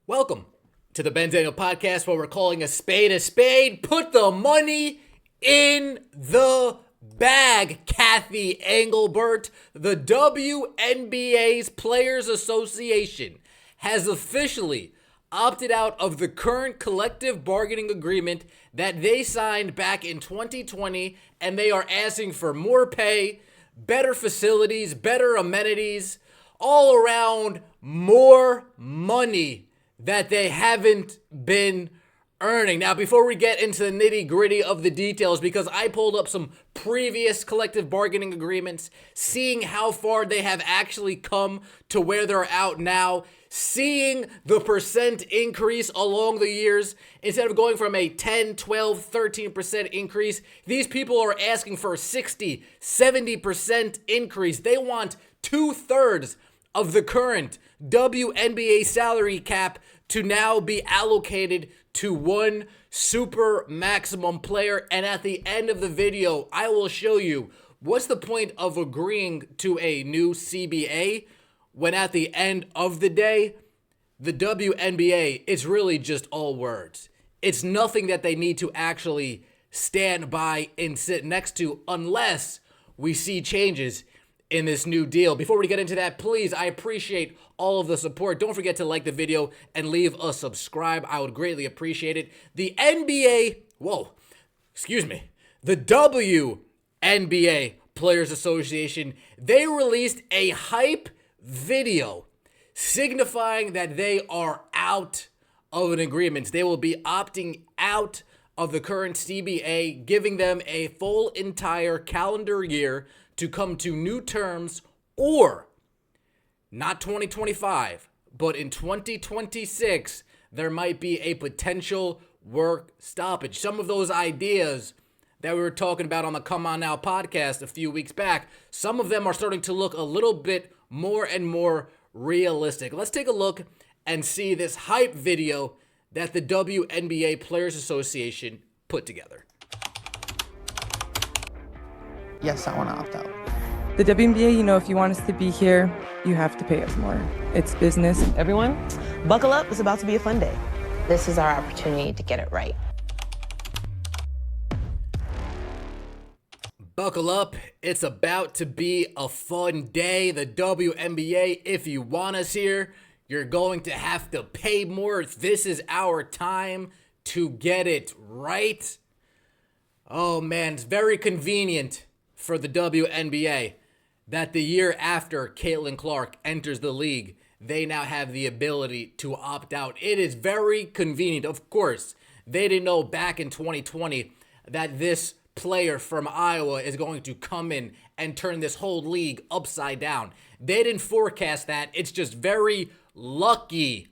Welcome to the Ben Daniel Podcast, where we're calling a spade a spade. Put the money in the bag, Kathy Engelbert. The WNBA's Players Association has officially opted out of the current collective bargaining agreement that they signed back in 2020, and they are asking for more pay, better facilities, better amenities, all around more money that they haven't been earning. Now, before we get into the nitty-gritty of the details, because I pulled up some previous collective bargaining agreements, seeing how far they have actually come to where they're out now, seeing the percent increase along the years, instead of going from a 10, 12, 13% increase, these people are asking for a 60, 70% increase. They want 2/3 of the current WNBA salary cap to now be allocated to one super maximum player. And at the end of the video, I will show you what's the point of agreeing to a new CBA when at the end of the day, the WNBA is really just all words. It's nothing that they need to actually stand by and sit next to unless we see changes in this new deal. Before we get into that, please, I appreciate all of the support. Don't forget to like the video and leave a subscribe. I would greatly appreciate it. The the WNBA Players Association, they released a hype video signifying that they are out of an agreement. They will be opting out of the current CBA, giving them a full entire calendar year to come to new terms, or not 2025, but in 2026, there might be a potential work stoppage. Some of those ideas that we were talking about on the Come On Now podcast a few weeks back, some of them are starting to look a little bit more and more realistic. Let's take a look and see this hype video that the WNBA Players Association put together. Yes, I want to opt out. The WNBA, if you want us to be here, you have to pay us more. It's business. Everyone, buckle up. It's about to be a fun day. This is our opportunity to get it right. Buckle up. It's about to be a fun day. The WNBA, if you want us here, you're going to have to pay more. This is our time to get it right. Oh man, it's very convenient for the WNBA that the year after Caitlin Clark enters the league, they now have the ability to opt out. It is very convenient. Of course, they didn't know back in 2020 that this player from Iowa is going to come in and turn this whole league upside down. They didn't forecast that. It's just very lucky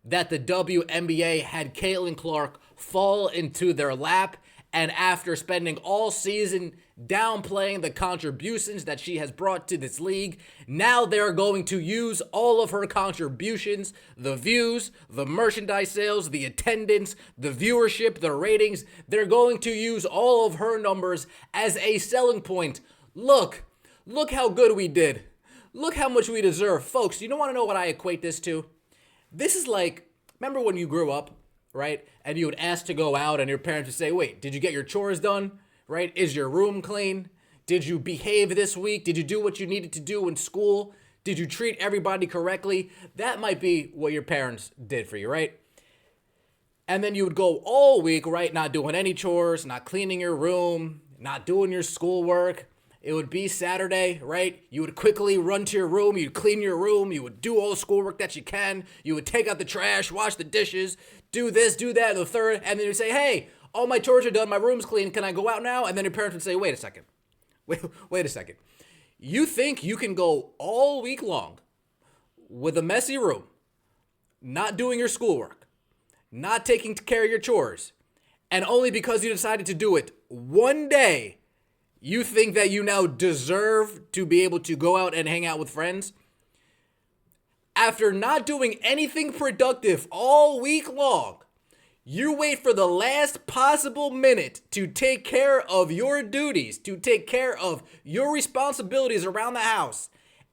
that the WNBA had Caitlin Clark fall into their lap, and after spending all season downplaying the contributions that she has brought to this league, now they're going to use all of her contributions, the views, the merchandise sales, the attendance, the viewership, the ratings. They're going to use all of her numbers as a selling point. Look how good we did. Look how much we deserve. Folks, you don't want to know what I equate this to? This is like, remember when you grew up, right? And you would ask to go out and your parents would say, wait, did you get your chores done? Right? Is your room clean? Did you behave this week? Did you do what you needed to do in school? Did you treat everybody correctly? That might be what your parents did for you, right? And then you would go all week, right? Not doing any chores, not cleaning your room, not doing your schoolwork. It would be Saturday, right? You would quickly run to your room, you'd clean your room, you would do all the schoolwork that you can, you would take out the trash, wash the dishes, do this, do that, the third, and then you'd say, hey, all my chores are done, my room's clean, can I go out now? And then your parents would say, wait a second. You think you can go all week long with a messy room, not doing your schoolwork, not taking care of your chores, and only because you decided to do it one day, you think that you now deserve to be able to go out and hang out with friends? After not doing anything productive all week long, you wait for the last possible minute to take care of your duties, to take care of your responsibilities around the house,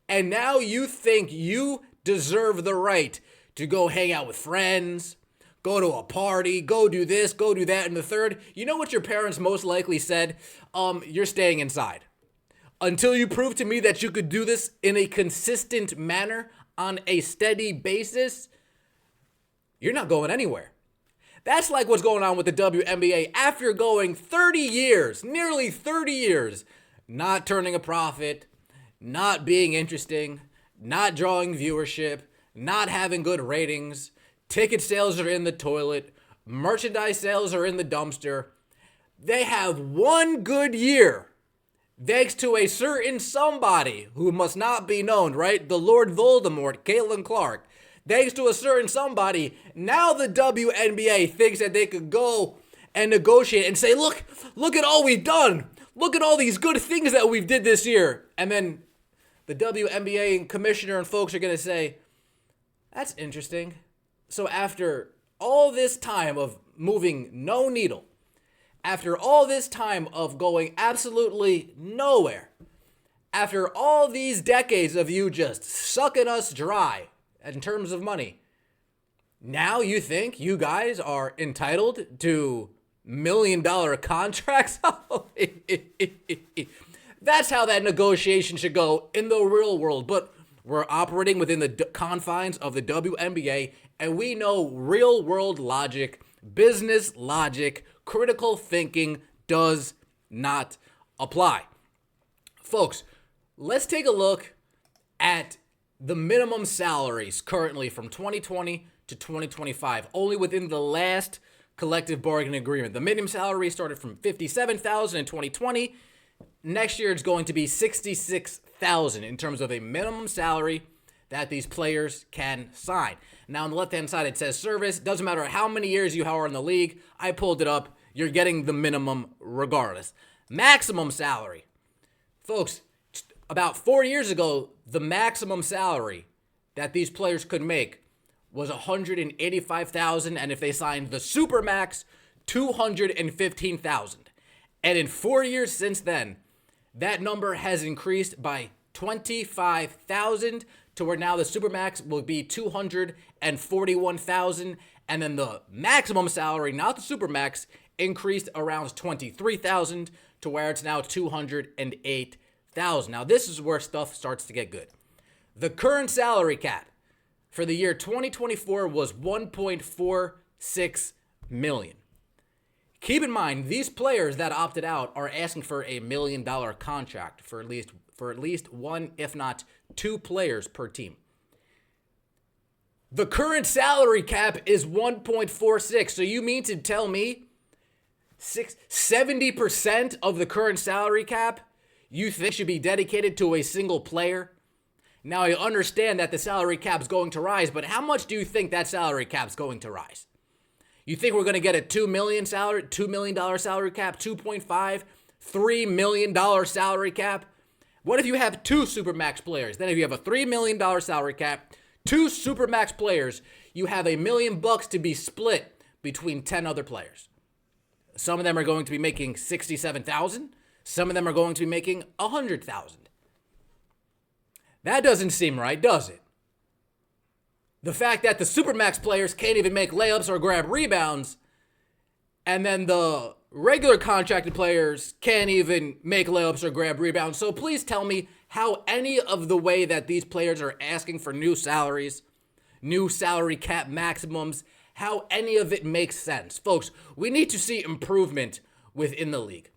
and now you think you deserve the right to go hang out with friends, go to a party, go do this, go do that, and the third. You know what your parents most likely said? You're staying inside. Until you prove to me that you could do this in a consistent manner on a steady basis, you're not going anywhere. That's like what's going on with the WNBA after going 30 years, nearly 30 years, not turning a profit, not being interesting, not drawing viewership, not having good ratings. Ticket sales are in the toilet. Merchandise sales are in the dumpster. They have one good year, thanks to a certain somebody who must not be known, right? The Lord Voldemort, Caitlin Clark. Thanks to a certain somebody, now the WNBA thinks that they could go and negotiate and say, look at all we've done. Look at all these good things that we've did this year. And then the WNBA and commissioner and folks are going to say, that's interesting. So after all this time of moving no needle, after all this time of going absolutely nowhere, after all these decades of you just sucking us dry in terms of money, now you think you guys are entitled to $1 million contracts? That's how that negotiation should go in the real world. But we're operating within the confines of the WNBA, and we know real world logic, business logic, critical thinking does not apply. Folks, let's take a look at the minimum salaries currently from 2020 to 2025, only within the last collective bargaining agreement. The minimum salary started from $57,000 in 2020. Next year, it's going to be $66,000 in terms of a minimum salary that these players can sign. Now, on the left-hand side, it says service. Doesn't matter how many years you are in the league. I pulled it up. You're getting the minimum regardless. Maximum salary. Folks, about 4 years ago, the maximum salary that these players could make was $185,000, and if they signed the Supermax, $215,000. And in 4 years since then, that number has increased by $25,000 to where now the Supermax will be $241,000, and then the maximum salary, not the Supermax, increased around $23,000 to where it's now $208,000. Now, this is where stuff starts to get good. The current salary cap for the year 2024 was $1.46 million. Keep in mind, these players that opted out are asking for a $1 million contract for at least one, if not two players per team. The current salary cap is 1.46. So you mean to tell me 70% of the current salary cap you think should be dedicated to a single player? Now, I understand that the salary cap's going to rise, but how much do you think that salary cap's going to rise? You think we're going to get a $2 million salary cap, 2.5, $3 million salary cap? What if you have two Supermax players? Then if you have a $3 million salary cap, two Supermax players, you have $1 million to be split between 10 other players. Some of them are going to be making $67,000. Some of them are going to be making $100,000. That doesn't seem right, does it? The fact that the Supermax players can't even make layups or grab rebounds, and then the regular contracted players can't even make layups or grab rebounds. So please tell me how any of the way that these players are asking for new salaries, new salary cap maximums, how any of it makes sense. Folks, we need to see improvement within the league.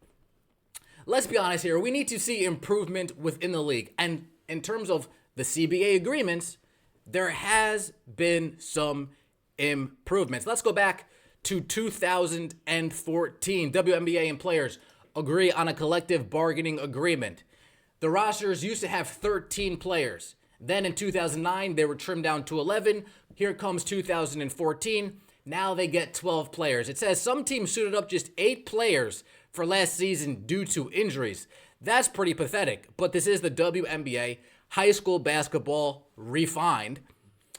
Let's be honest here. We need to see improvement within the league. And in terms of the CBA agreements, there has been some improvements. Let's go back to 2014. WNBA and players agree on a collective bargaining agreement. The rosters used to have 13 players. Then in 2009, they were trimmed down to 11. Here comes 2014. Now they get 12 players. It says some teams suited up just 8 players for last season due to injuries. That's pretty pathetic, but this is the WNBA, high school basketball refined.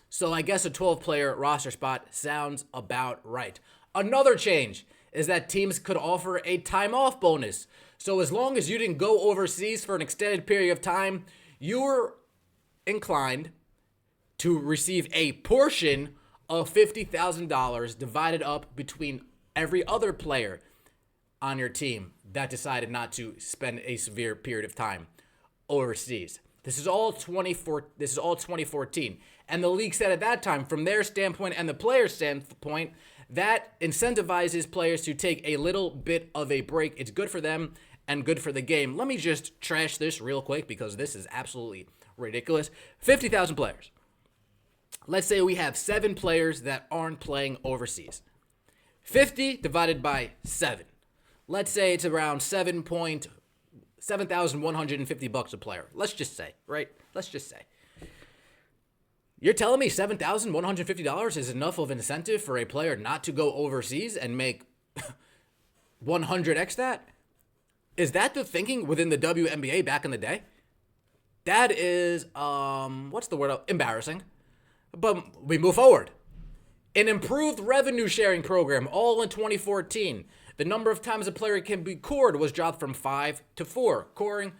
So I guess a 12-player roster spot sounds about right. Another change is that teams could offer a time-off bonus. So as long as you didn't go overseas for an extended period of time, you were inclined to receive a portion of $50,000 divided up between every other player on your team that decided not to spend a severe period of time overseas. This is all 2014. And the league said at that time, from their standpoint and the player's standpoint, that incentivizes players to take a little bit of a break. It's good for them and good for the game. Let me just trash this real quick because this is absolutely ridiculous. 50,000 players. Let's say we have 7 players that aren't playing overseas. 50 divided by 7. Let's say it's around $7,150 a player. Let's just say, right? Let's just say. You're telling me $7,150 is enough of an incentive for a player not to go overseas and make 100x that? Is that the thinking within the WNBA back in the day? That is, what's the word? Embarrassing. But we move forward. An improved revenue sharing program, all in 2014. The number of times a player can be cored was dropped from 5 to 4. Coring,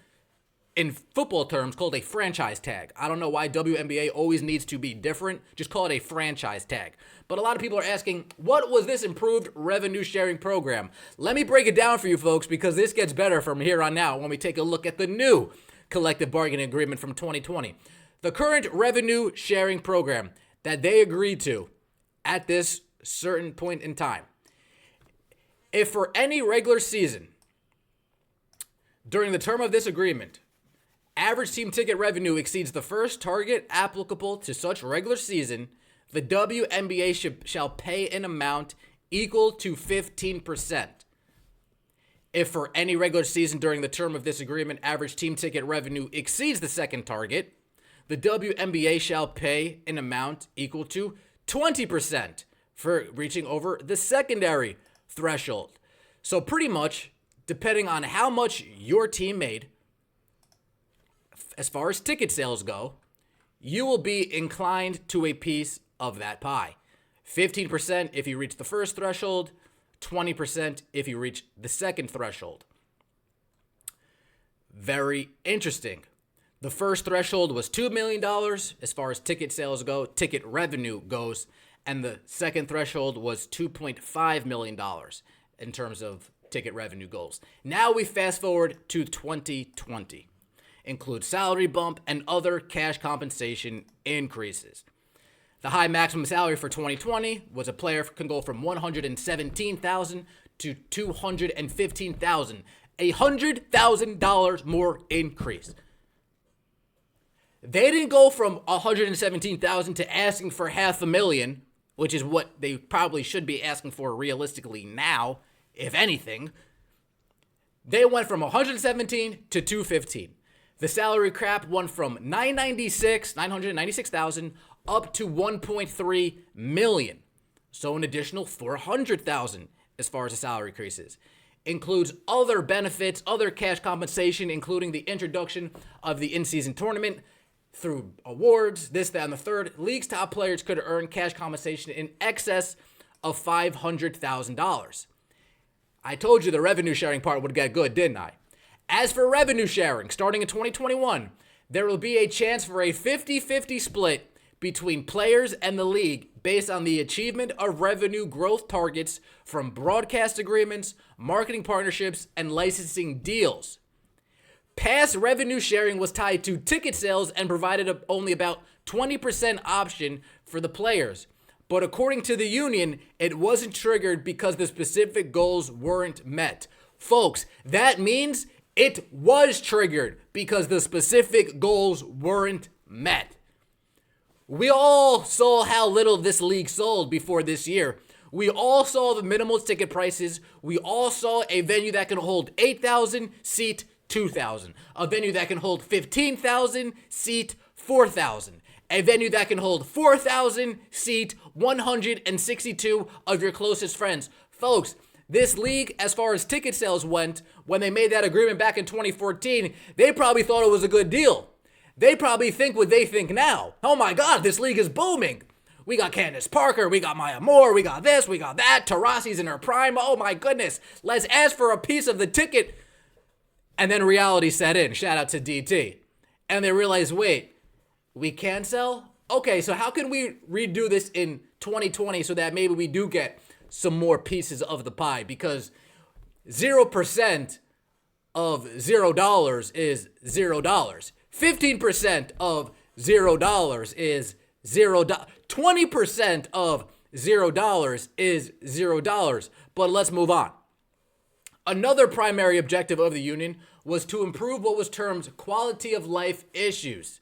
in football terms, called a franchise tag. I don't know why WNBA always needs to be different. Just call it a franchise tag. But a lot of people are asking, what was this improved revenue sharing program? Let me break it down for you folks because this gets better from here on out when we take a look at the new collective bargaining agreement from 2020. The current revenue sharing program that they agreed to at this certain point in time. If for any regular season during the term of this agreement, average team ticket revenue exceeds the first target applicable to such regular season, the WNBA shall pay an amount equal to 15%. If for any regular season during the term of this agreement, average team ticket revenue exceeds the second target, the WNBA shall pay an amount equal to 20% for reaching over the secondary threshold. So pretty much, depending on how much your team made, as far as ticket sales go, you will be inclined to a piece of that pie. 15% if you reach the first threshold, 20% if you reach the second threshold. Very interesting. The first threshold was $2 million as far as ticket sales go, ticket revenue goes, and the second threshold was $2.5 million in terms of ticket revenue goals. Now we fast forward to 2020. Include salary bump and other cash compensation increases. The high maximum salary for 2020 was a player can go from $117,000 to $215,000, a $100,000 more increase. They didn't go from $117,000 to asking for $500,000, which is what they probably should be asking for realistically now, if anything. They went from $117,000 to $215,000. The salary cap went from $996,000 up to $1.3 million. So an additional $400,000 as far as the salary increases. Includes other benefits, other cash compensation, including the introduction of the in-season tournament through awards, this, that, and the third. League's top players could earn cash compensation in excess of $500,000. I told you the revenue sharing part would get good, didn't I? As for revenue sharing, starting in 2021, there will be a chance for a 50-50 split between players and the league based on the achievement of revenue growth targets from broadcast agreements, marketing partnerships, and licensing deals. Past revenue sharing was tied to ticket sales and provided only about 20% option for the players. But according to the union, it wasn't triggered because the specific goals weren't met. Folks, that means it was triggered because the specific goals weren't met. We all saw how little this league sold before this year. We all saw the minimal ticket prices. We all saw a venue that can hold 8,000, seat 2,000. A venue that can hold 15,000, seat 4,000. A venue that can hold 4,000, seat 162 of your closest friends. Folks, this league, as far as ticket sales went, when they made that agreement back in 2014, they probably thought it was a good deal. They probably think what they think now. Oh my God, this league is booming. We got Candace Parker, we got Maya Moore, we got this, we got that. Taurasi's in her prime. Oh my goodness. Let's ask for a piece of the ticket. And then reality set in. Shout out to DT. And they realized, wait, we can sell, okay, so how can we redo this in 2020 so that maybe we do get some more pieces of the pie? Because 0% of $0 is $0. 15% of $0 is $0. 20% of $0 is $0. But let's move on. Another primary objective of the union was to improve what was termed quality of life issues.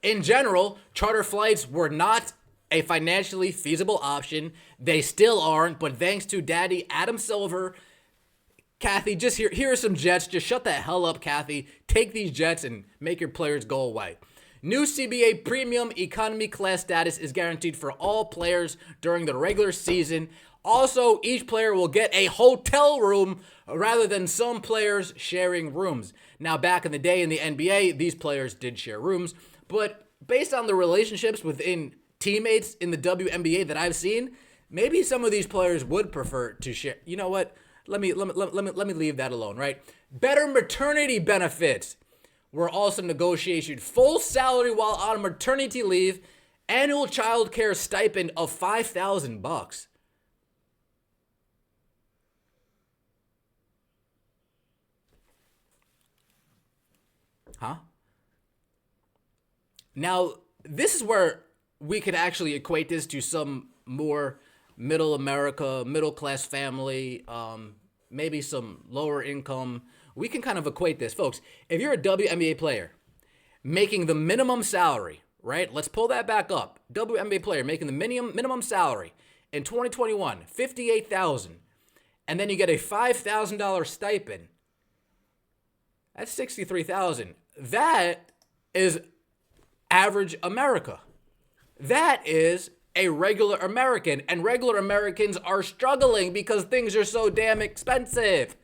In general, charter flights were not a financially feasible option. They still aren't, but thanks to Daddy Adam Silver, Kathy, just here are some jets. Just shut the hell up, Kathy. Take these jets and make your players go away. New CBA premium economy class status is guaranteed for all players during the regular season. Also, each player will get a hotel room rather than some players sharing rooms. Now, back in the day in the NBA, these players did share rooms, but based on the relationships within teammates in the WNBA that I've seen, maybe some of these players would prefer to share. You know what? Let me leave that alone, right? Better maternity benefits were also negotiated. Full salary while on maternity leave, annual child care stipend of $5,000. Huh? Now, this is where we could actually equate this to some more middle class family, maybe some lower income. We can kind of equate this. Folks, if you're a WNBA player making the minimum salary, right? Let's pull that back up. WNBA player making the minimum salary in 2021, $58,000, and then you get a $5,000 stipend. That's $63,000. That is average America. That is a regular American, and regular Americans are struggling because things are so damn expensive.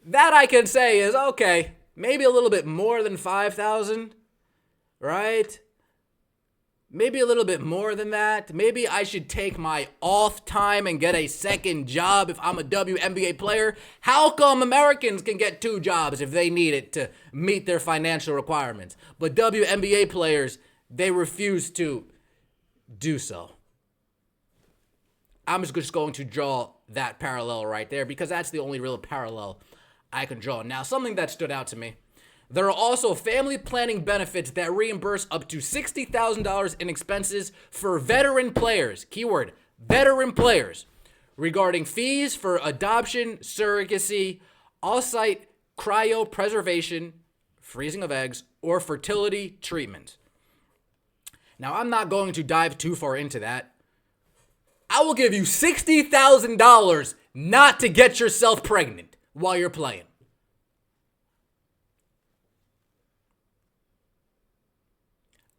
That I can say is, okay, maybe a little bit more than 5,000, right? Maybe a little bit more than that. Maybe I should take my off time and get a second job if I'm a WNBA player. How come Americans can get 2 jobs if they need it to meet their financial requirements? But WNBA players, they refuse to do so. I'm just going to draw that parallel right there because that's the only real parallel I can draw. Now, something that stood out to me. There are also family planning benefits that reimburse up to $60,000 in expenses for veteran players. Keyword, veteran players. Regarding fees for adoption, surrogacy, off-site cryopreservation, freezing of eggs, or fertility treatment. Now, I'm not going to dive too far into that. I will give you $60,000 not to get yourself pregnant while you're playing.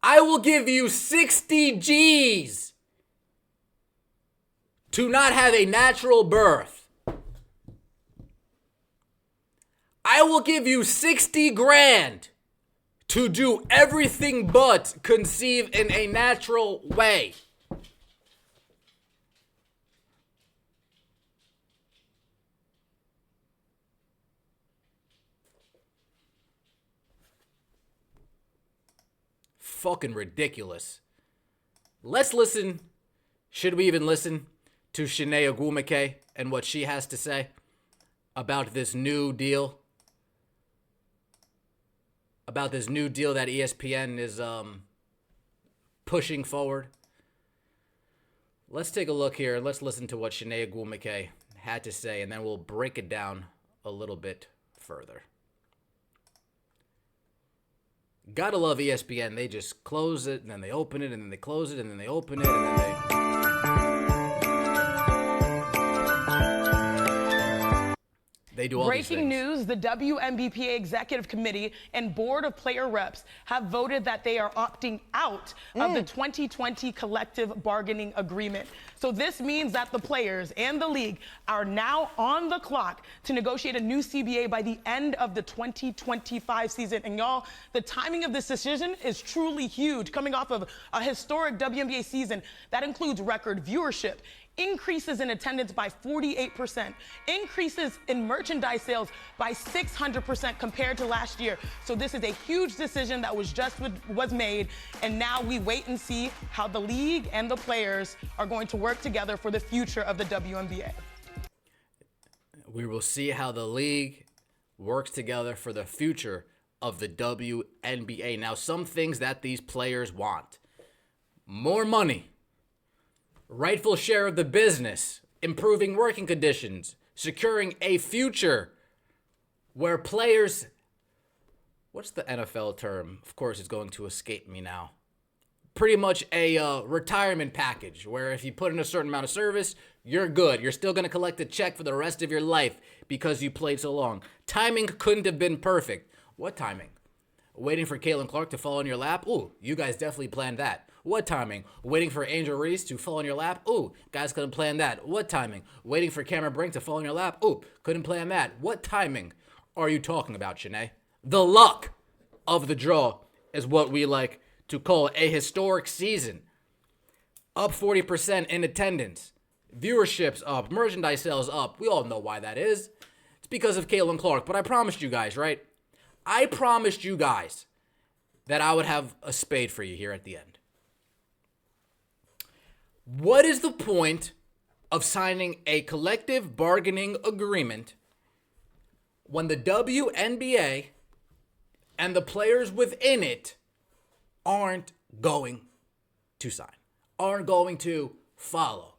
I will give you 60 G's to not have a natural birth. I will give you 60 grand to do everything but conceive in a natural way. Fucking ridiculous. Let's listen. Should we even listen to Shanae Ogwumike and what she has to say about this new deal? About this new deal that ESPN is pushing forward. Let's take a look here and let's listen to what Shanae Ogwumike had to say, and then we'll break it down a little bit further. Gotta love ESPN. They just close it, and then they open it, and then they close it, and then they open it, and then they do all these things. Breaking news, the WNBPA Executive Committee and Board of Player Reps have voted that they are opting out of the 2020 collective bargaining agreement. So this means that the players and the league are now on the clock to negotiate a new CBA by the end of the 2025 season. And y'all, the timing of this decision is truly huge, coming off of a historic WNBA season that includes record viewership, increases in attendance by 48%, increases in merchandise sales by 600% compared to last year. So this is a huge decision that was made, and now we wait and see how the league and the players are going to work together for the future of the WNBA. We will see how the league works together for the future of the WNBA. Now, some things that these players want: more money, rightful share of the business, improving working conditions, securing a future where players, what's the NFL term? Of course, it's going to escape me now. Pretty much a retirement package where if you put in a certain amount of service, you're good. You're still going to collect a check for the rest of your life because you played so long. Timing couldn't have been perfect. What timing? Waiting for Caitlin Clark to fall in your lap? Ooh, you guys definitely planned that. What timing? Waiting for Angel Reese to fall in your lap? Ooh, guys couldn't plan that. What timing? Waiting for Cameron Brink to fall in your lap? Ooh, couldn't plan that. What timing are you talking about, Shanae? The luck of the draw is what we like to call a historic season. Up 40% in attendance. Viewership's up. Merchandise sales up. We all know why that is. It's because of Caitlin Clark. But I promised you guys, right? I promised you guys that I would have a spade for you here at the end. What is the point of signing a collective bargaining agreement when the WNBA and the players within it aren't going to sign, aren't going to follow?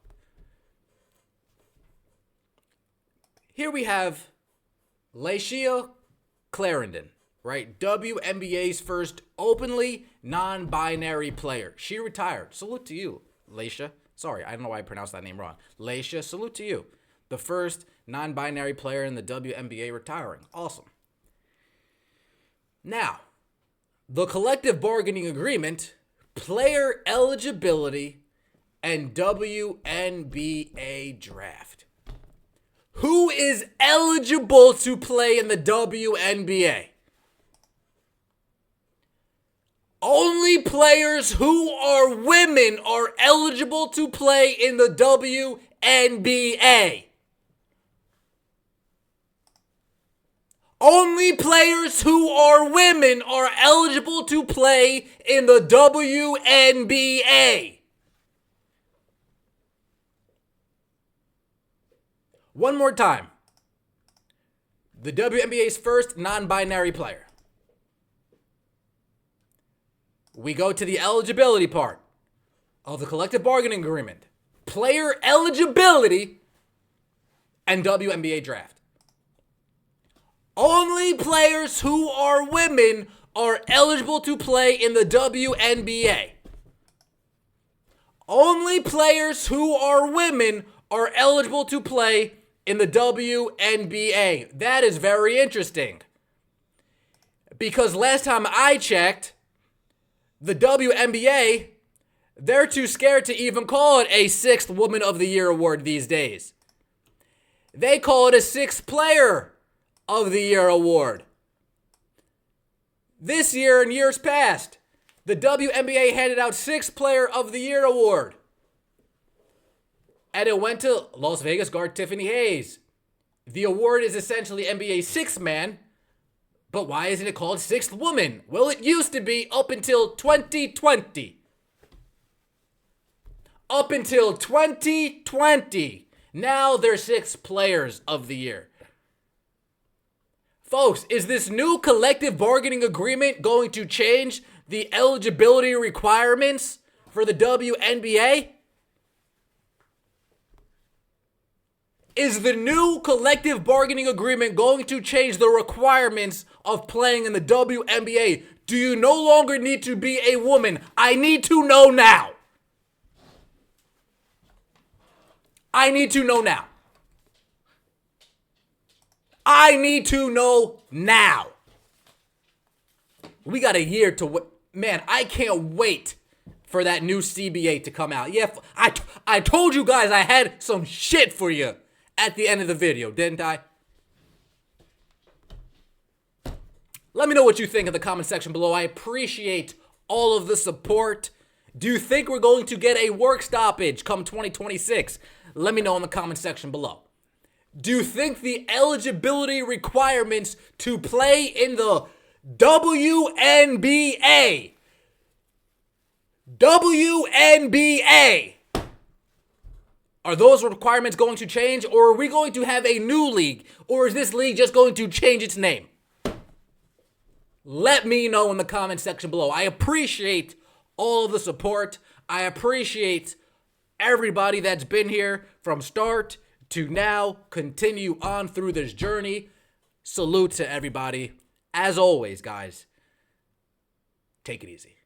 Here we have Laishia Clarendon, right? WNBA's first openly non-binary player. She retired. Salute to you, Laishia. Sorry, I don't know why I pronounced that name wrong. Laishia, salute to you. The first non-binary player in the WNBA retiring. Awesome. Now, the collective bargaining agreement, player eligibility, and WNBA draft. Who is eligible to play in the WNBA? Only players who are women are eligible to play in the WNBA. Only players who are women are eligible to play in the WNBA. One more time. The WNBA's first non-binary player. We go to the eligibility part of the collective bargaining agreement. Player eligibility and WNBA draft. Only players who are women are eligible to play in the WNBA. Only players who are women are eligible to play in the WNBA. That is very interesting. Because last time I checked, the WNBA, they're too scared to even call it a 6th Woman of the Year award these days. They call it a 6th Player of the Year award. This year and years past, the WNBA handed out 6th Player of the Year award. And it went to Las Vegas guard Tiffany Hayes. The award is essentially NBA's 6th man, but why isn't it called 6th Woman? Well, it used to be up until 2020. Up until 2020. Now they're 6th Players of the Year. Folks, is this new collective bargaining agreement going to change the eligibility requirements for the WNBA? Is the new collective bargaining agreement going to change the requirements of playing in the WNBA? Do you no longer need to be a woman? I need to know now. I need to know now. I need to know now. We got a year to man, I can't wait for that new CBA to come out. Yeah, I told you guys I had some shit for you at the end of the video, didn't I? Let me know what you think in the comment section below. I appreciate all of the support. Do you think we're going to get a work stoppage come 2026? Let me know in the comment section below. Do you think the eligibility requirements to play in the WNBA are those requirements going to change, or are we going to have a new league, or is this league just going to change its name? Let me know in the comment section below. I appreciate all of the support. I appreciate everybody that's been here from start to now, continue on through this journey. Salute to everybody. As always, guys, take it easy.